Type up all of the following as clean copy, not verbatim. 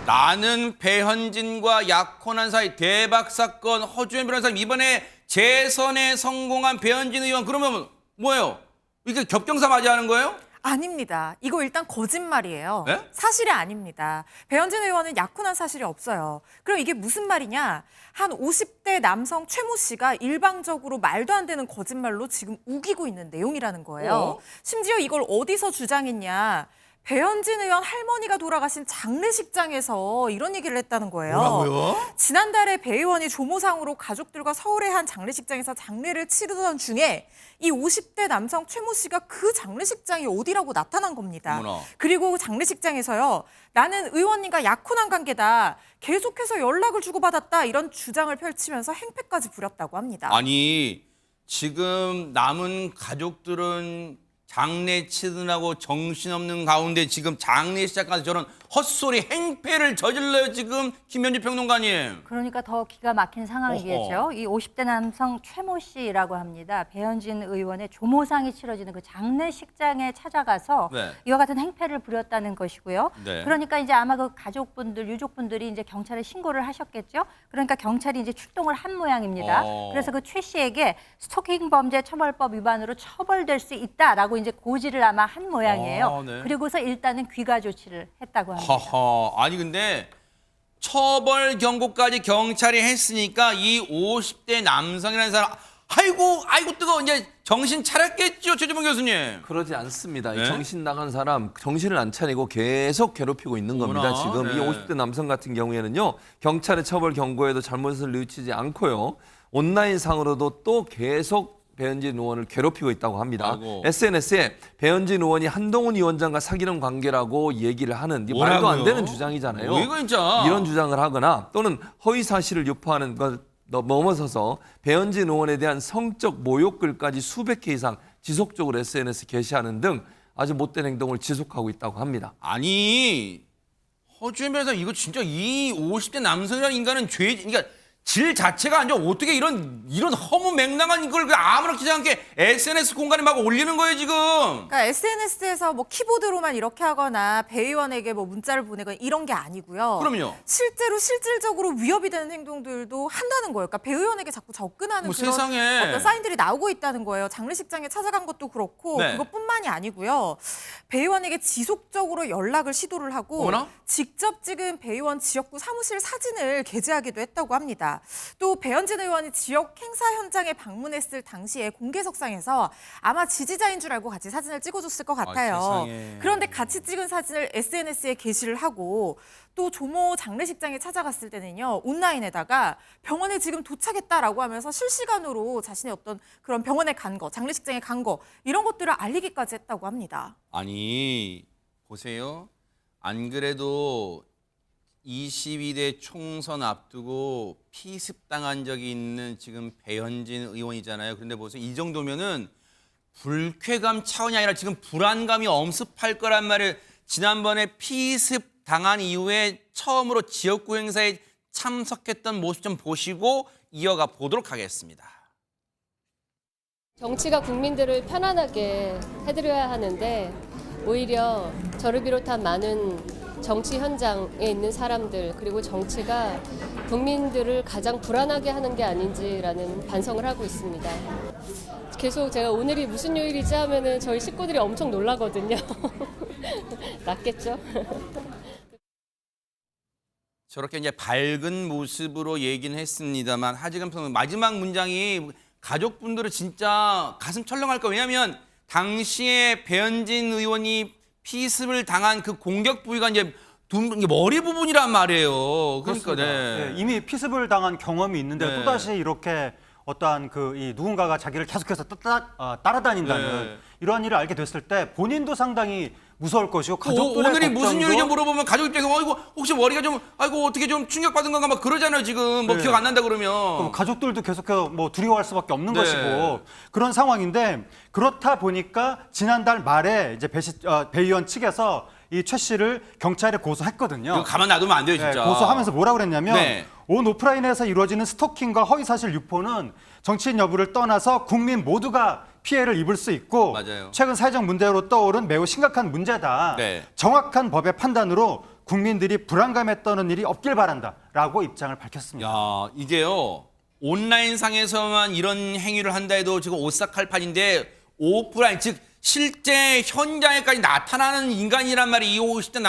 나는 배현진과 약혼한 사이 대박 사건 허주현 변호사님 이번에 재선에 성공한 배현진 의원 그러면 뭐예요? 이게 겹경사 맞이하는 거예요? 아닙니다. 이거 일단 거짓말이에요. 네? 사실이 아닙니다. 배현진 의원은 약혼한 사실이 없어요. 그럼 이게 무슨 말이냐? 한 50대 남성 최모 씨가 일방적으로 말도 안 되는 거짓말로 지금 우기고 있는 내용이라는 거예요. 심지어 이걸 어디서 주장했냐? 배현진 의원 할머니가 돌아가신 장례식장에서 이런 얘기를 했다는 거예요. 뭐라고요? 지난달에 배 의원이 조모상으로 가족들과 서울의 한 장례식장에서 장례를 치르던 중에 이 50대 남성 최모 씨가 그 장례식장이 어디라고 나타난 겁니다. 어머나. 그리고 장례식장에서요. 나는 의원님과 약혼한 관계다. 계속해서 연락을 주고받았다. 이런 주장을 펼치면서 행패까지 부렸다고 합니다. 아니 지금 남은 가족들은 장례 치르느라고 정신없는 가운데 지금 장례 시작까지 저런 헛소리 행패를 저질러요 지금 김현주 평론가님. 그러니까 더 기가 막힌 상황이겠죠. 이 50대 남성 최모 씨라고 합니다. 배현진 의원의 조모상이 치러지는 그 장례식장에 찾아가서 네. 이와 같은 행패를 부렸다는 것이고요. 네. 그러니까 이제 아마 그 가족분들, 유족분들이 이제 경찰에 신고를 하셨겠죠. 그러니까 경찰이 이제 출동을 한 모양입니다. 그래서 그 최 씨에게 스토킹 범죄 처벌법 위반으로 처벌될 수 있다라고 이제 고지를 아마 한 모양이에요. 네. 그리고서 일단은 귀가 조치를 했다고 합니다. 허허. 아니 근데 처벌 경고까지 경찰이 했으니까 이 50대 남성이라는 사람 아이고 뜨거워 이제 정신 차렸겠죠 최주봉 교수님. 그러지 않습니다. 네? 이 정신 나간 사람 정신을 안 차리고 계속 괴롭히고 있는 겁니다. 어머나, 지금 네. 이 50대 남성 같은 경우에는요. 경찰의 처벌 경고에도 잘못을 뉘우치지 않고요. 온라인상으로도 또 계속 배현진 의원을 괴롭히고 있다고 합니다. 아이고. SNS에 배현진 의원이 한동훈 위원장과 사귀는 관계라고 얘기를 하는 이 말도 안 되는 주장이잖아요. 이거 진짜. 이런 주장을 하거나 또는 허위 사실을 유포하는 것 넘어서서 배현진 의원에 대한 성적 모욕글까지 수백 개 이상 지속적으로 SNS 게시하는 등 아주 못된 행동을 지속하고 있다고 합니다. 아니 허주현 변호사님 이거 진짜 이 50대 남성이라는 인간은 그러니까 질 자체가 아니라 어떻게 이런 허무맹랑한 이걸 아무렇지 않게 SNS 공간에 막 올리는 거예요 지금. 그러니까 SNS에서 뭐 키보드로만 이렇게 하거나 배 의원에게 뭐 문자를 보내거나 이런 게 아니고요. 그럼요. 실제로 실질적으로 위협이 되는 행동들도 한다는 거예요. 그러니까 배 의원에게 자꾸 접근하는 뭐 그런 세상에. 어떤 사인들이 나오고 있다는 거예요. 장례식장에 찾아간 것도 그렇고 네. 그것뿐만이 아니고요. 배 의원에게 지속적으로 연락을 시도를 하고 어머나? 직접 찍은 배 의원 지역구 사무실 사진을 게재하기도 했다고 합니다. 또 배현진 의원이 지역 행사 현장에 방문했을 당시에 공개석상에서 아마 지지자인 줄 알고 같이 사진을 찍어줬을 것 같아요. 세상에. 그런데 같이 찍은 사진을 SNS에 게시를 하고 또 조모 장례식장에 찾아갔을 때는요. 온라인에다가 병원에 지금 도착했다라고 하면서 실시간으로 자신의 어떤 그런 병원에 간 거, 장례식장에 간 거 이런 것들을 알리기까지 했다고 합니다. 아니 보세요. 안 그래도 22대 총선 앞두고 피습당한 적이 있는 지금 배현진 의원이잖아요. 그런데 보세요. 이 정도면은 불쾌감 차원이 아니라 지금 불안감이 엄습할 거란 말이에요. 지난번에 피습당한 이후에 처음으로 지역구 행사에 참석했던 모습 좀 보시고 이어가 보도록 하겠습니다. 정치가 국민들을 편안하게 해드려야 하는데 오히려 저를 비롯한 많은 정치 현장에 있는 사람들 그리고 정치가 국민들을 가장 불안하게 하는 게 아닌지라는 반성을 하고 있습니다. 계속 제가 오늘이 무슨 요일이지 하면은 저희 식구들이 엄청 놀라거든요. 낫겠죠? 저렇게 이제 밝은 모습으로 얘기는 했습니다만 하지만 마지막 문장이 가족분들은 진짜 가슴 철렁할 거예요. 왜냐하면 당시에 배현진 의원이 피습을 당한 그 공격 부위가 이제 머리 부분이란 말이에요. 그러니까 네. 네, 이미 피습을 당한 경험이 있는데 네. 또다시 이렇게 어떠한 이 누군가가 자기를 계속해서 따라다닌다는 네. 이러한 일을 알게 됐을 때 본인도 상당히 무서울 것이고 가족들의 오늘이 무슨 걱정도 일이죠 물어보면 가족 입장에서 아이고 혹시 머리가 좀 아이고 어떻게 좀 충격받은 건가 막 그러잖아요 지금 뭐 네. 기억 안 난다 그러면. 그럼 가족들도 계속해서 뭐 두려워할 수밖에 없는 네. 것이고 그런 상황인데 그렇다 보니까 지난달 말에 이제 배 의원 측에서 이 최 씨를 경찰에 고소했거든요. 이거 가만 놔두면 안 돼요 네, 진짜. 고소하면서 뭐라고 그랬냐면 네. 온 오프라인에서 이루어지는 스토킹과 허위사실 유포는 정치인 여부를 떠나서 국민 모두가 피해를 입을 수 있고 맞아요. 최근 사회적 문제로 떠오른 매우 심각한 문제다. 네. 정확한 법의 판단으로 국민들이 불안감에 떠는 일이 없길 바란다라고 입장을 밝혔습니다. 야, 이게요. 온라인상에서만 이런 행위를 한다 해도 지금 오싹할 판인데 오프라인, 즉 실제 현장에까지 나타나는 인간이란 말이 이 50대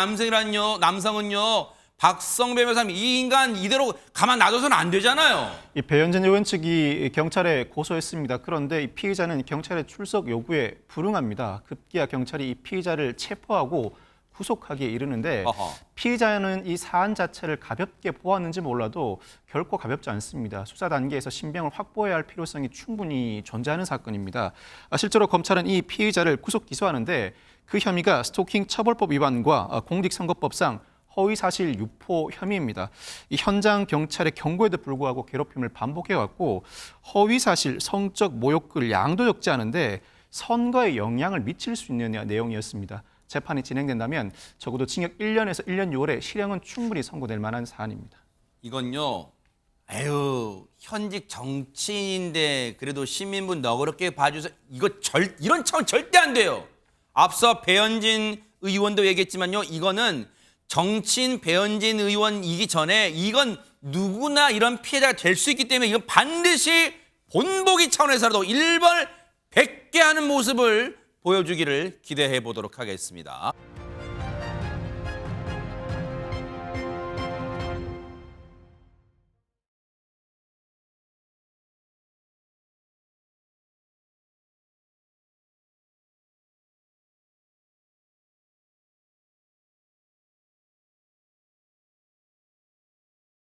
남성은요. 박성배 변호사님, 이 인간 이대로 가만 놔둬서는 안 되잖아요. 이 배현진 의원 측이 경찰에 고소했습니다. 그런데 이 피의자는 경찰의 출석 요구에 불응합니다. 급기야 경찰이 이 피의자를 체포하고 구속하기에 이르는데 어허. 피의자는 이 사안 자체를 가볍게 보았는지 몰라도 결코 가볍지 않습니다. 수사 단계에서 신병을 확보해야 할 필요성이 충분히 존재하는 사건입니다. 실제로 검찰은 이 피의자를 구속 기소하는데 그 혐의가 스토킹 처벌법 위반과 공직선거법상 허위사실 유포 혐의입니다. 이 현장 경찰의 경고에도 불구하고 괴롭힘을 반복해왔고 허위사실, 성적 모욕글 양도 적지 않은데 선거에 영향을 미칠 수 있는 내용이었습니다. 재판이 진행된다면 적어도 징역 1년에서 1년 6월에 실형은 충분히 선고될 만한 사안입니다. 이건요. 현직 정치인인데 그래도 시민분 너그럽게 봐주세요. 이런 차원 절대 안 돼요. 앞서 배현진 의원도 얘기했지만요. 이거는 정치인 배현진 의원이기 전에 이건 누구나 이런 피해자가 될 수 있기 때문에 이건 반드시 본보기 차원에서라도 일벌 100개 하는 모습을 보여주기를 기대해 보도록 하겠습니다.